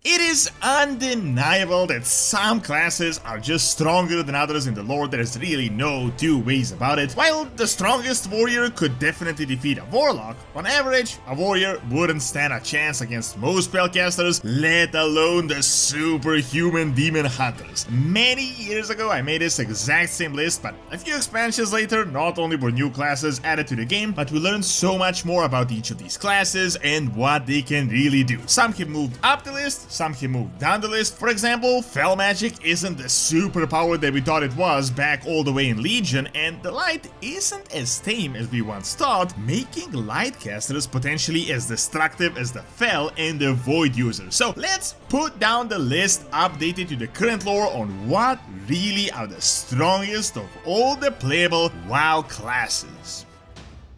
It is undeniable that some classes are just stronger than others in the lore. There is really no two ways about it. While the strongest warrior could definitely defeat a warlock, on average, a warrior wouldn't stand a chance against most spellcasters, let alone the superhuman demon hunters. Many years ago, I made this exact same list, but a few expansions later, not only were new classes added to the game, but we learned so much more about each of these classes and what they can really do. Some have moved up the list, some have moved down the list. For example, Fell Magic isn't the superpower that we thought it was back all the way in Legion, and the Light isn't as tame as we once thought, making Light casters potentially as destructive as the Fell and the Void users. So let's put down the list updated to the current lore on what really are the strongest of all the playable WoW classes.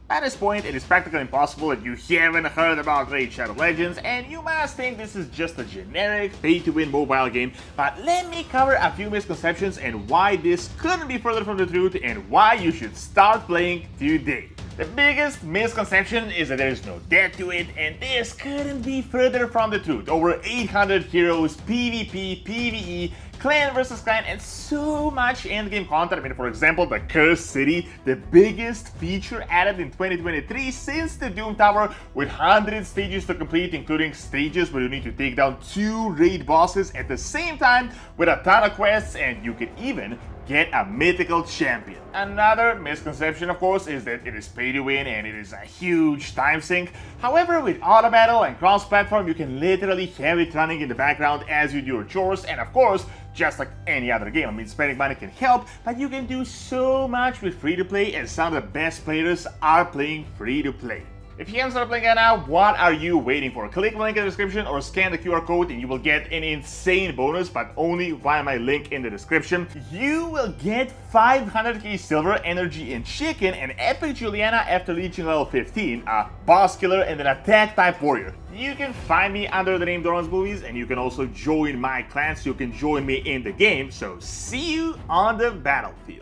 At this point, it is practically impossible that you haven't heard about Raid Shadow Legends, and you must think this is just a generic pay-to-win mobile game, but let me cover a few misconceptions and why this couldn't be further from the truth and why you should start playing today. The biggest misconception is that there is no depth to it, and this couldn't be further from the truth. Over 800 heroes, PvP, PvE, clan versus clan, and so much endgame content. I mean, for example, the Cursed City, the biggest feature added in 2023 since the Doom Tower, with 100 stages to complete, including stages where you need to take down 2 raid bosses at the same time, with a ton of quests, and you can even get a mythical champion. Another misconception, of course, is that it is pay to win and it is a huge time sink. However, with auto battle and cross-platform, you can literally have it running in the background as you do your chores, and of course, just like any other game, I mean, spending money can help, but you can do so much with free-to-play, and some of the best players are playing free-to-play. If you haven't started playing it now, what are you waiting for? Click the link in the description or scan the QR code and you will get an insane bonus, but only via my link in the description. You will get 500k silver, energy, and chicken, and epic Juliana after reaching level 15, a boss killer, and an attack type warrior. You can find me under the name Doran's Movies, and you can also join my clan so you can join me in the game. So see you on the battlefield.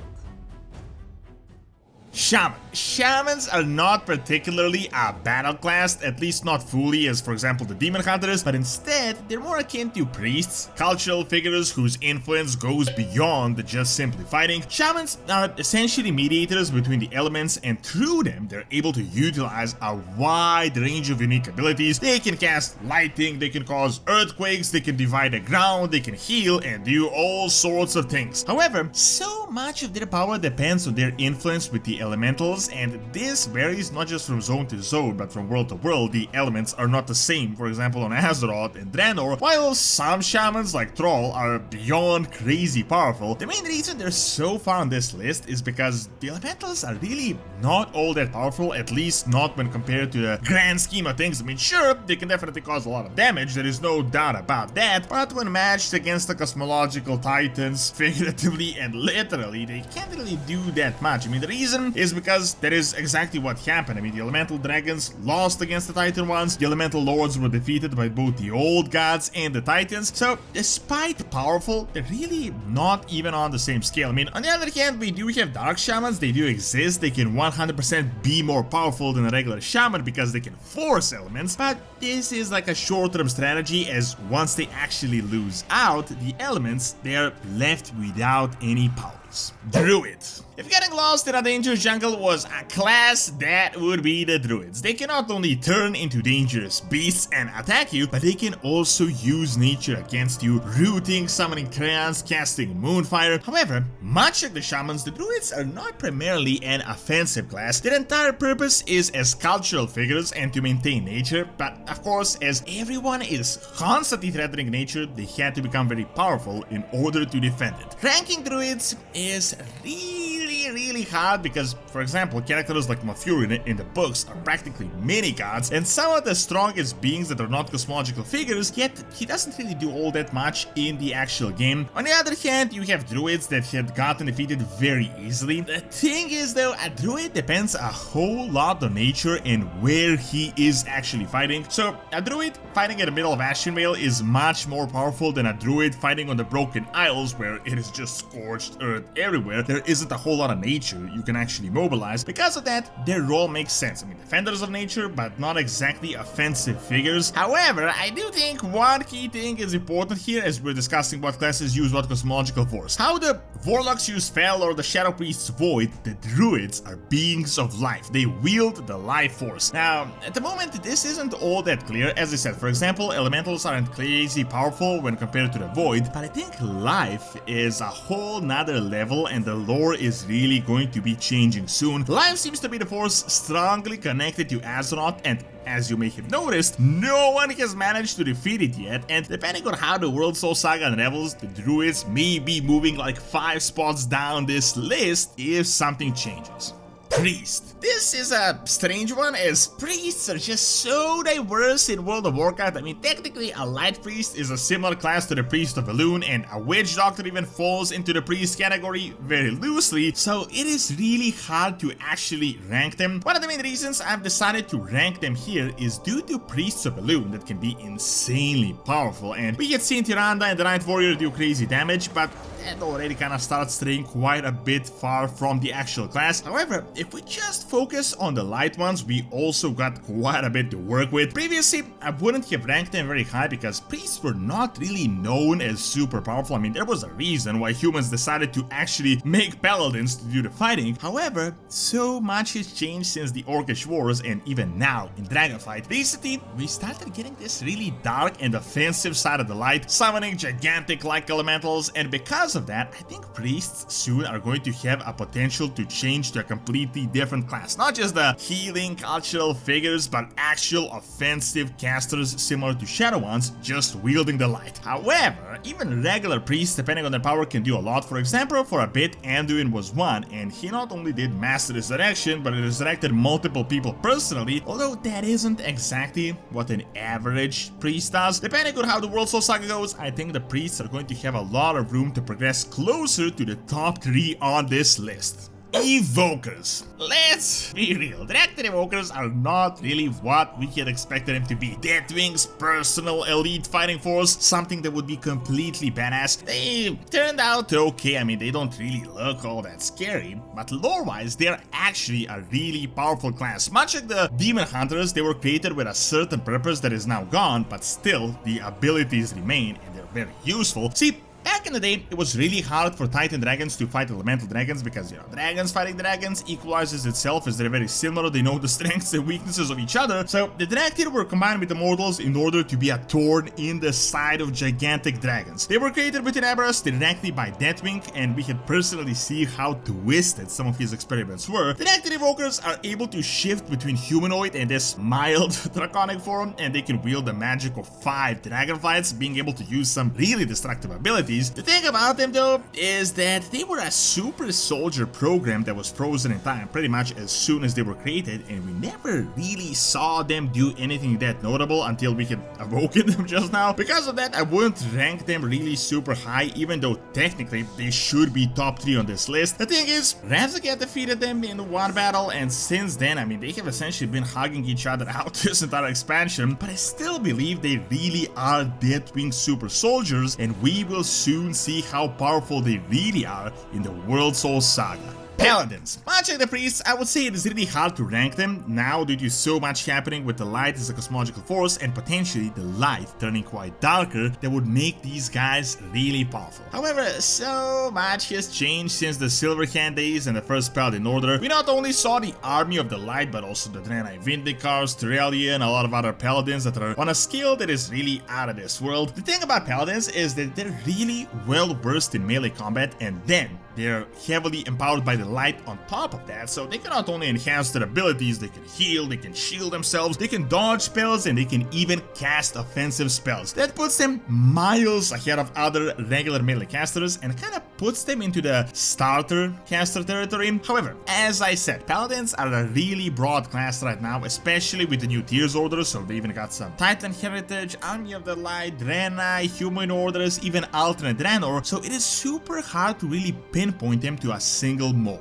Shaman. Shamans are not particularly a battle class, at least not fully as, for example, the demon hunters, but instead they're more akin to priests, cultural figures whose influence goes beyond just simply fighting. Shamans are essentially mediators between the elements, and through them they're able to utilize a wide range of unique abilities. They can cast lighting, they can cause earthquakes, they can divide the ground, they can heal, and do all sorts of things. However, so much of their power depends on their influence with the elementals, and this varies not just from zone to zone, but from world to world. The elements are not the same, for example on Azeroth and Draenor. While some shamans like Troll are beyond crazy powerful, the main reason they're so far on this list is because the elementals are really not all that powerful, at least not when compared to the grand scheme of things. I mean, sure, they can definitely cause a lot of damage, there is no doubt about that, but when matched against the cosmological titans, figuratively and literally, they can't really do that much. I mean, the reason is because that is exactly what happened. I mean, the elemental dragons lost against the titan ones, the elemental lords were defeated by both the old gods and the titans, so despite powerful, they're really not even on the same scale. I mean, on the other hand, we do have dark shamans, they do exist, they can 100% be more powerful than a regular shaman because they can force elements, but this is like a short-term strategy, as once they actually lose out the elements, they're left without any powers. Druid. If getting lost in a dangerous jungle was a class, that would be the druids. They can not only turn into dangerous beasts and attack you, but they can also use nature against you, rooting, summoning crayons, casting moonfire. However, much like the shamans, the druids are not primarily an offensive class. Their entire purpose is as cultural figures and to maintain nature, but of course, as everyone is constantly threatening nature, they had to become very powerful in order to defend it. Ranking druids is really hard because, for example, characters like Mafurin in the books are practically mini-gods and some of the strongest beings that are not cosmological figures, yet he doesn't really do all that much in the actual game. On the other hand, you have druids that had gotten defeated very easily. The thing is though, a druid depends a whole lot on nature and where he is actually fighting. So a druid fighting in the middle of Ashenvale is much more powerful than a druid fighting on the Broken Isles, where it is just scorched earth everywhere. There isn't a whole lot of nature nature you can actually mobilize. Because of that, their role makes sense. I mean, defenders of nature, but not exactly offensive figures. However, I do think one key thing is important here as we're discussing what classes use what cosmological force. How the warlocks use Fel or the shadow priests void, the druids are beings of life. They wield the life force. Now, at the moment, this isn't all that clear. As I said, for example, elementals aren't crazy powerful when compared to the void, but I think life is a whole nother level and the lore is really going to be changing soon. Life seems to be the force strongly connected to Azeroth, and as you may have noticed, no one has managed to defeat it yet, and depending on how the World Soul Saga unravels, the druids may be moving like 5 spots down this list if something changes. Priest. This is a strange one as priests are just so diverse in World of Warcraft. I mean, technically a light priest is a similar class to the priest of Elune, and a witch doctor even falls into the priest category very loosely, so it is really hard to actually rank them. One of the main reasons I've decided to rank them here is due to priests of Elune that can be insanely powerful, and we had seen Tyrande and the Night Warrior do crazy damage, but that already kind of starts straying quite a bit far from the actual class. However, if we just focus on the light ones, we also got quite a bit to work with. Previously, I wouldn't have ranked them very high because priests were not really known as super powerful. I mean, there was a reason why humans decided to actually make paladins to do the fighting. However, so much has changed since the Orcish Wars and even now in Dragonflight. Recently, we started getting this really dark and offensive side of the light, summoning gigantic like elementals, and because of that, I think priests soon are going to have a potential to change to a completely different class. Not just the healing cultural figures, but actual offensive casters similar to shadow ones, just wielding the light. However, even regular priests, depending on their power, can do a lot. For example, for a bit, Anduin was one, and he not only did master resurrection, but he resurrected multiple people personally, although that isn't exactly what an average priest does. Depending on how the World Soul Saga goes, I think the priests are going to have a lot of room to progress closer to the top 3 on this list. Evokers. Let's be real, directed evokers are not really what we had expected them to be. Deathwing's personal elite fighting force, something that would be completely badass. They turned out okay. I mean, they don't really look all that scary, but lore-wise, they're actually a really powerful class. Much like the demon hunters, they were created with a certain purpose that is now gone, but still, the abilities remain and they're very useful. See, back in the day, it was really hard for Titan dragons to fight elemental dragons because, you know, dragons fighting dragons equalizes itself as they're very similar. They know the strengths and weaknesses of each other. So the Dractyr were combined with the mortals in order to be a thorn in the side of gigantic dragons. They were created within Eberus directly by Deathwing, and we can personally see how twisted some of his experiments were. The Dractyr evokers are able to shift between humanoid and this mild draconic form, and they can wield the magic of 5 Dragonflights, being able to use some really destructive abilities. The thing about them though is that they were a super soldier program that was frozen in time pretty much as soon as they were created, and we never really saw them do anything that notable until we had awoken them just now. Because of that, I wouldn't rank them really super high, even though technically they should be top 3 on this list. The thing is, Ravzagat defeated them in one battle, and since then, I mean, they have essentially been hugging each other out this entire expansion, but I still believe they really are Deathwing super soldiers, and we will soon see how powerful they really are in the World Soul Saga. Paladins. Much like the priests, I would say it is really hard to rank them now due to so much happening with the light as a cosmological force and potentially the light turning quite darker that would make these guys really powerful. However, so much has changed since the Silverhand days and the first Paladin Order. We not only saw the army of the light, but also the Draenei Vindicars, Turellia, and a lot of other paladins that are on a scale that is really out of this world. The thing about paladins is that they're really well versed in melee combat, and then they're heavily empowered by the light on top of that, so they can not only enhance their abilities, they can heal, they can shield themselves, they can dodge spells, and they can even cast offensive spells. That puts them miles ahead of other regular melee casters and kind of puts them into the starter caster territory. However, as I said, paladins are a really broad class right now, especially with the new tiers orders, so they even got some Titan Heritage, Army of the Light, Draenei, Human Orders, even Alternate Draenor, so it is super hard to really pinpoint them to a single mold.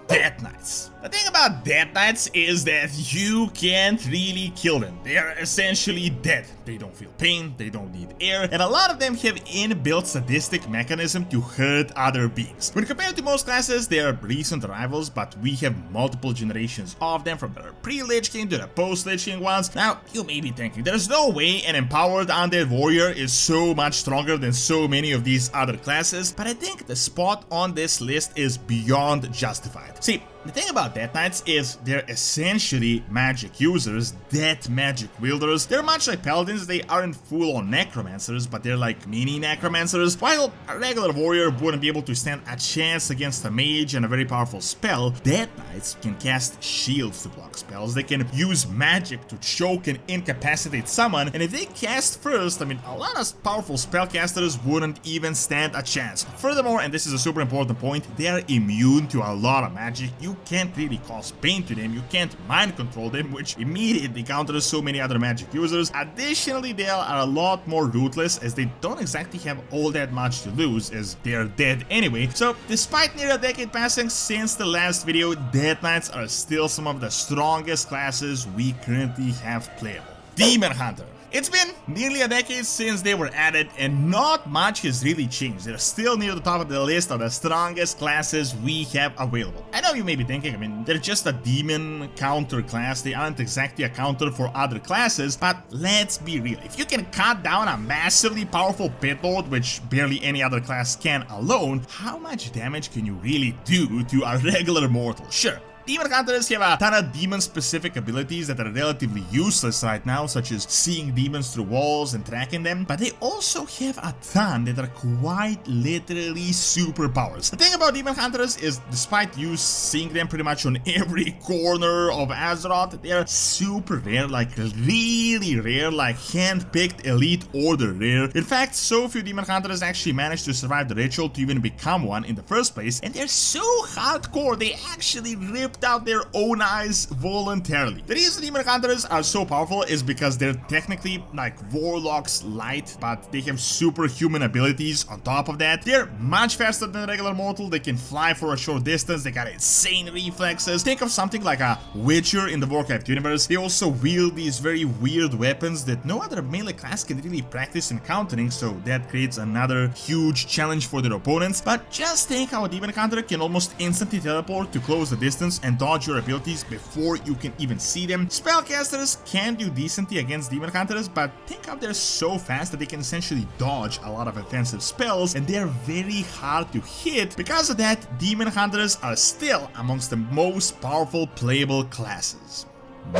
Death Knights. The thing about Death Knights is that you can't really kill them. They are essentially dead. They don't feel pain, they don't need air, and a lot of them have inbuilt sadistic mechanism to hurt other beings. When compared to most classes, they are recent arrivals, but we have multiple generations of them, from the pre-Lich King to the post-Lich King ones. Now, you may be thinking, there's no way an empowered undead warrior is so much stronger than so many of these other classes, but I think the spot on this list is beyond justified. See, the thing about Death Knights is they're essentially magic users, death magic wielders. They're much like paladins, they aren't full-on necromancers, but they're like mini necromancers. While a regular warrior wouldn't be able to stand a chance against a mage and a very powerful spell, Death Knights can cast shields to block spells, they can use magic to choke and incapacitate someone, and if they cast first, I mean, a lot of powerful spellcasters wouldn't even stand a chance. Furthermore, and this is a super important point, they are immune to a lot of magic. You can't really cause pain to them, you can't mind control them, which immediately counters so many other magic users. Additionally, they are a lot more ruthless, as they don't exactly have all that much to lose, as they are dead anyway. So despite near a decade passing since the last video, Death Knights are still some of the strongest classes we currently have playable. Demon Hunter. It's been nearly a decade since they were added, and not much has really changed. They're still near the top of the list of the strongest classes we have available. I know you may be thinking, I mean, they're just a demon counter class, they aren't exactly a counter for other classes, but let's be real. If you can cut down a massively powerful pit lord, which barely any other class can alone, how much damage can you really do to a regular mortal? Sure, Demon Hunters have a ton of demon-specific abilities that are relatively useless right now, such as seeing demons through walls and tracking them, but they also have a ton that are quite literally superpowers. The thing about Demon Hunters is, despite you seeing them pretty much on every corner of Azeroth, they are super rare, like really rare, like hand-picked elite order rare. In fact, so few Demon Hunters actually managed to survive the ritual to even become one in the first place, and they're so hardcore, they actually ripped out their own eyes voluntarily. The reason Demon Hunters are so powerful is because they're technically like warlocks light, but they have superhuman abilities on top of that. They're much faster than a regular mortal, they can fly for a short distance, they got insane reflexes. Think of something like a Witcher in the Warcraft universe. They also wield these very weird weapons that no other melee class can really practice encountering, so that creates another huge challenge for their opponents. But just think how a Demon Hunter can almost instantly teleport to close the distance and dodge your abilities before you can even see them. Spellcasters can do decently against Demon Hunters, but think how they're so fast that they can essentially dodge a lot of offensive spells, and they're very hard to hit. Because of that, Demon Hunters are still amongst the most powerful playable classes.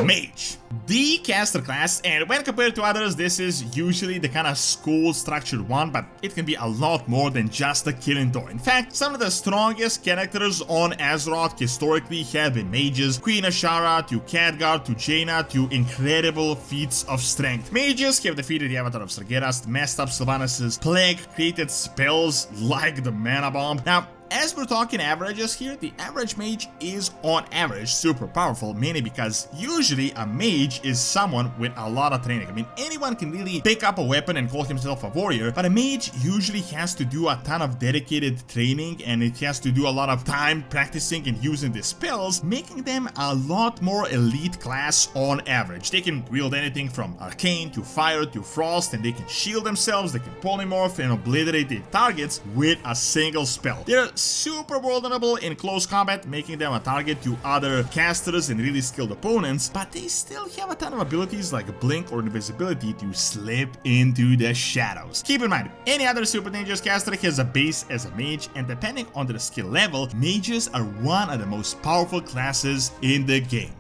Mage, the caster class, and when compared to others, this is usually the kind of school structured one, but it can be a lot more than just a killing toy. In fact, some of the strongest characters on Azeroth historically have been mages, Queen Ashara to Khadgar to Jaina to incredible feats of strength. Mages have defeated the Avatar of Sargeras, messed up Sylvanas' plague, created spells like the Mana Bomb. Now, as we're talking averages here, the average mage is on average super powerful, mainly because usually a mage is someone with a lot of training. I mean, anyone can really pick up a weapon and call himself a warrior, but a mage usually has to do a ton of dedicated training, and it has to do a lot of time practicing and using the spells, making them a lot more elite class on average. They can wield anything from arcane to fire to frost, and they can shield themselves, they can polymorph and obliterate their targets with a single spell. They're super vulnerable in close combat, making them a target to other casters and really skilled opponents, but they still have a ton of abilities like blink or invisibility to slip into the shadows. Keep in mind, any other super dangerous caster has a base as a mage, and depending on their skill level, mages are one of the most powerful classes in the game.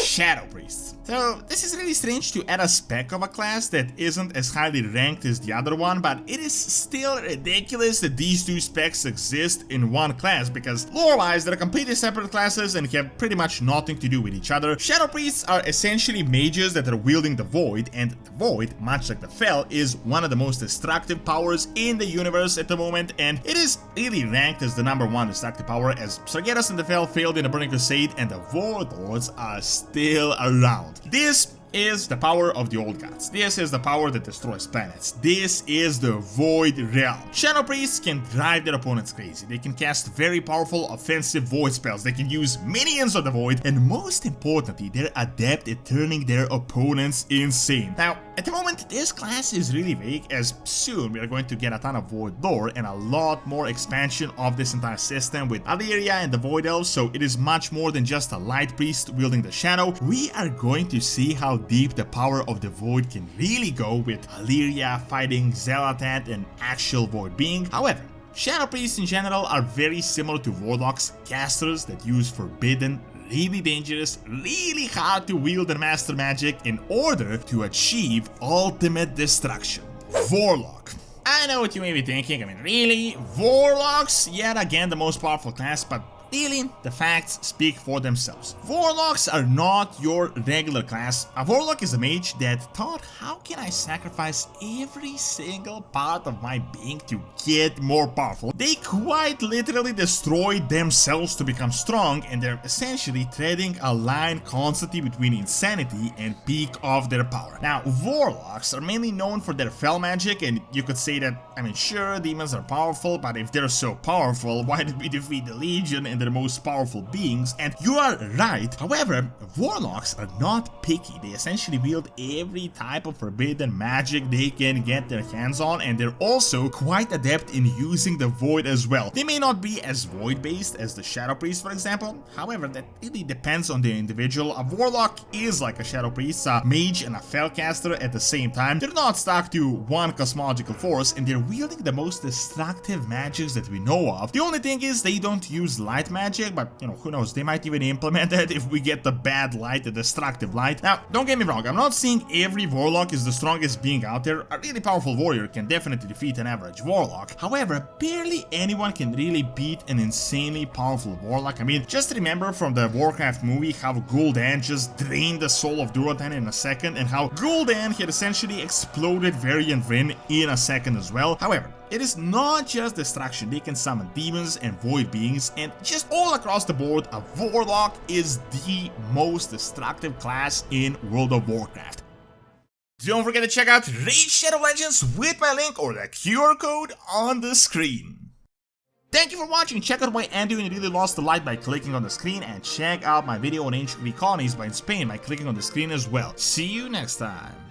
Shadow Priests. So this is really strange to add a spec of a class that isn't as highly ranked as the other one, but it is still ridiculous that these two specs exist in one class, because lore-wise they're completely separate classes and have pretty much nothing to do with each other. Shadow Priests are essentially mages that are wielding the Void, and the Void, much like the Fel, is one of the most destructive powers in the universe at the moment, and it is really ranked as the #1 destructive power, as Sargeras and the Fel failed in the Burning Crusade and the Warlords are still around. This is the power of the old gods. This is the power that destroys planets. This is the Void Realm. Shadow Priests can drive their opponents crazy. They can cast very powerful offensive void spells. They can use minions of the void, and most importantly, they're adept at turning their opponents insane. Now, at the moment, this class is really vague, as soon we are going to get a ton of void lore and a lot more expansion of this entire system with Illyria and the Void Elves, so it is much more than just a light priest wielding the shadow. We are going to see how deep the power of the void can really go with Illyria fighting Xelatat, an actual void being. However, shadow priests in general are very similar to warlocks, casters that use forbidden, really dangerous, really hard to wield and master magic in order to achieve ultimate destruction. Warlock. I know what you may be thinking, I mean, really? Warlocks? Yet again the most powerful class, but really, the facts speak for themselves. Warlocks are not your regular class. A warlock is a mage that thought, how can I sacrifice every single part of my being to get more powerful? They quite literally destroyed themselves to become strong, and they're essentially treading a line constantly between insanity and peak of their power. Now, warlocks are mainly known for their fell magic, and you could say that, I mean, sure, demons are powerful, but if they're so powerful, why did we defeat the Legion and their most powerful beings? And you are right. However, warlocks are not picky. They essentially wield every type of forbidden magic they can get their hands on, and they're also quite adept in using the void as well. They may not be as void based as the shadow priest, for example. However, that really depends on the individual. A warlock is like a shadow priest, a mage and a spellcaster at the same time. They're not stuck to one cosmological force, and they're wielding the most destructive magics that we know of. The only thing is they don't use light magic, but you know, who knows, they might even implement it if we get the bad light, the destructive light. Now, don't get me wrong, I'm not saying every warlock is the strongest being out there. A really powerful warrior can definitely defeat an average warlock. However, barely anyone can really beat an insanely powerful warlock. I mean, just remember from the Warcraft movie how Gul'dan just drained the soul of Durotan in a second, and how Gul'dan had essentially exploded Varian Vryn in a second as well. However, it is not just destruction. They can summon demons and void beings, and just all across the board, a warlock is the most destructive class in World of Warcraft. Don't forget to check out Raid Shadow Legends with my link or the QR code on the screen. Thank you for watching. Check out my Andy when you really lost the light by clicking on the screen, and check out my video on ancient Greek colonies by Spain by clicking on the screen as well. See you next time.